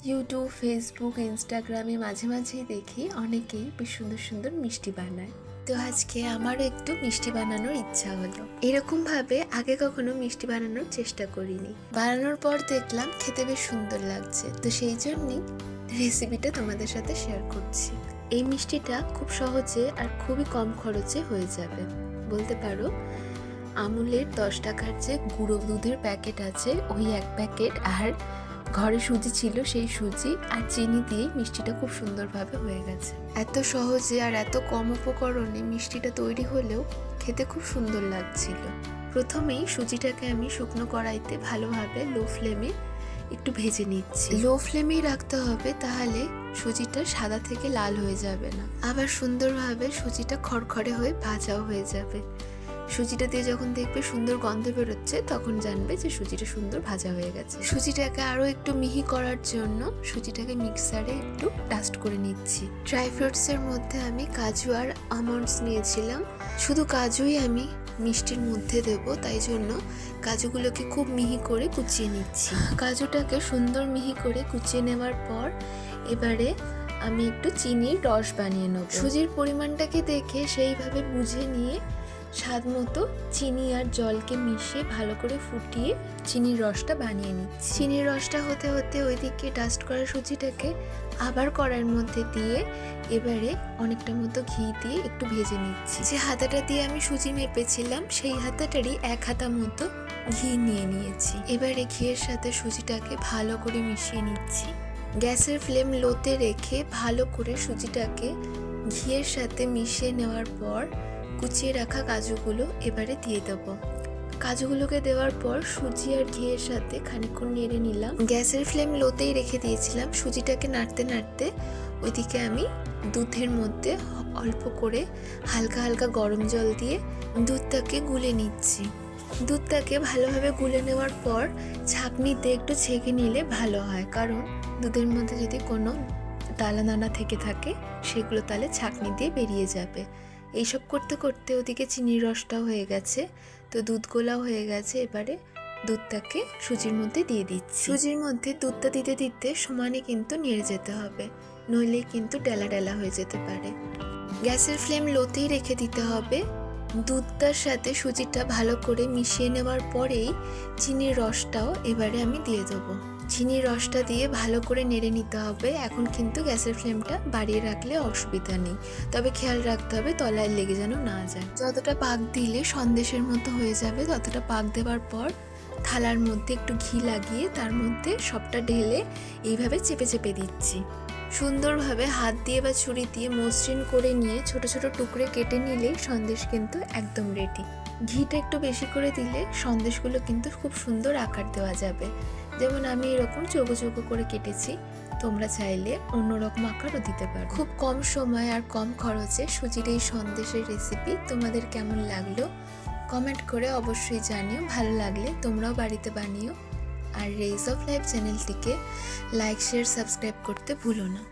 YouTube, Facebook, ইনস্টাগ্রামে মাঝে মাঝেই দেখি অনেকেই বেশ সুন্দর সুন্দর মিষ্টি বানায়। তো আজকে আমারও একটু মিষ্টি বানানোর ইচ্ছা হলো। এরকমভাবে আগে কখনো মিষ্টি বানানোর চেষ্টা করিনি। বানানোর পর দেখলাম খেতে বেশ সুন্দর লাগছে, তো সেই জন্যই রেসিপিটা তোমাদের সাথে শেয়ার করছি। এই মিষ্টিটা খুব সহজে আর খুবই কম খরচে হয়ে যাবে বলতে পারো। আমুলের 10 টাকার যে গুঁড়ো দুধের প্যাকেট আছে, ওই এক প্যাকেট আর ঘরে সুজি ছিল, সেই সুজি আর চিনি দিয়ে মিষ্টিটা খুব সুন্দরভাবে হয়ে গেছে। এত সহজে আর এত কম উপকরণে মিষ্টিটা তৈরি হলেও খেতে খুব সুন্দর লাগছিল। প্রথমেই সুজিটাকে আমি শুকনো কড়াইতে ভালোভাবে লো ফ্লেমে একটু ভেজে নিচ্ছি। লো ফ্লেমেই রাখতে হবে, তাহলে সুজিটা সাদা থেকে লাল হয়ে যাবে না, আবার সুন্দরভাবে সুজিটা খড়খড়ে হয়ে ভাজাও হয়ে যাবে। সুজিটা দিয়ে যখন দেখবে সুন্দর গন্ধ বেরোচ্ছে, তখন জানবে যে সুজিটা সুন্দর ভাজা হয়ে গেছে। সুজিটাকে আরও একটু মিহি করার জন্য সুজিটাকে মিক্সারে একটু ডাস্ট করে নিচ্ছি। ড্রাই ফ্রুটসের মধ্যে আমি কাজু আর আমন্ডস নিয়েছিলাম। শুধু কাজুই আমি মিষ্টির মধ্যে দেব, তাই জন্য কাজুগুলোকে খুব মিহি করে কুচিয়ে নিচ্ছি। কাজুটাকে সুন্দর মিহি করে কুচিয়ে নেওয়ার পর এবারে আমি একটু চিনির রস বানিয়ে নেব। সুজির পরিমাণটাকে দেখে সেইভাবে বুঝে নিয়ে স্বাদ মতো চিনি আর জলকে মিশিয়ে ভালো করে ফুটিয়ে চিনির রসটা বানিয়ে নিচ্ছি। চিনির রসটা হতে হতে ওইদিকে ডাস্ট করা সুজিটাকে আবার কড়াইয়ের মধ্যে দিয়ে এবারে অনেকটা মতো ঘি দিয়ে একটু ভেজে নিচ্ছি। যে হাতাটা দিয়ে আমি সুজি মেপেছিলাম, সেই হাতাটারই 1 হাতা মতো ঘি নিয়ে নিয়েছি। এবারে ঘিয়ের সাথে সুজিটাকে ভালো করে মিশিয়ে নিচ্ছি। গ্যাসের ফ্লেম লোতে রেখে ভালো করে সুজিটাকে ঘিয়ের সাথে মিশিয়ে নেওয়ার পর কুচিয়ে রাখা কাজুগুলো এবারে দিয়ে দেব। কাজুগুলোকে দেওয়ার পর সুজি আর ঘিয়ের সাথে খানিকক্ষণ নেড়ে নিলাম। গ্যাসের ফ্লেম লোতেই রেখে দিয়েছিলাম। সুজিটাকে নাড়তে নাড়তে ওইদিকে আমি দুধের মধ্যে অল্প করে হালকা হালকা গরম জল দিয়ে দুধটাকে গুলে নিচ্ছি। দুধটাকে ভালোভাবে গুলে নেওয়ার পর ছাঁকনিতে একটু ছেঁকে নিলে ভালো হয়, কারণ দুধের মধ্যে যদি কোনো দানা দানা থেকে থাকে সেগুলো তাহলে ছাঁকনি দিয়ে বেরিয়ে যাবে। এইসব করতে করতে ওদিকে চিনির রসটাও হয়ে গেছে, তো দুধ গোলাও হয়ে গেছে। এবারে দুধটাকে সুজির মধ্যে দিয়ে দিচ্ছি। সুজির মধ্যে দুধটা দিতে দিতে সমানে কিন্তু নেড়ে যেতে হবে, নইলে কিন্তু ডেলা ডেলা হয়ে যেতে পারে। গ্যাসের ফ্লেম লোতেই রেখে দিতে হবে। দুধটার সাথে সুজিটা ভালো করে মিশিয়ে নেওয়ার পরেই চিনির রসটাও এবারে আমি দিয়ে দেবো। চিনির রসটা দিয়ে ভালো করে নেড়ে নিতে হবে। এখন কিন্তু গ্যাসের ফ্লেমটা বাড়িয়ে রাখলে অসুবিধা নেই, তবে খেয়াল রাখতে হবে তলায় লেগে যেন না যায়। যতটা পাক দিলে সন্দেশের মতো হয়ে যাবে, ততটা পাক দেওয়ার পর থালার মধ্যে একটু ঘি লাগিয়ে তার মধ্যে সবটা ঢেলে এইভাবে চেপে চেপে দিচ্ছি। সুন্দরভাবে হাত দিয়ে বা ছুরি দিয়ে মসৃণ করে নিয়ে ছোট ছোট টুকরে কেটে নিলেই সন্দেশ কিন্তু একদম রেডি। ঘিটা একটু বেশি করে দিলে সন্দেশগুলো কিন্তু খুব সুন্দর আকার দেওয়া যাবে। যেমন আমি এরকম চৌকো চৌকো করে কেটেছি, তোমরা চাইলে অন্যরকম আকারও দিতে পারো। খুব কম সময় আর কম খরচে সুজির এই সন্দেশের রেসিপি তোমাদের কেমন লাগলো কমেন্ট করে অবশ্যই জানিও। ভালো লাগলে তোমরাও বাড়িতে বানিও। আর রেজ অফ লাইফ চ্যানেলটিকে লাইক, শেয়ার, সাবস্ক্রাইব করতে ভুলো না।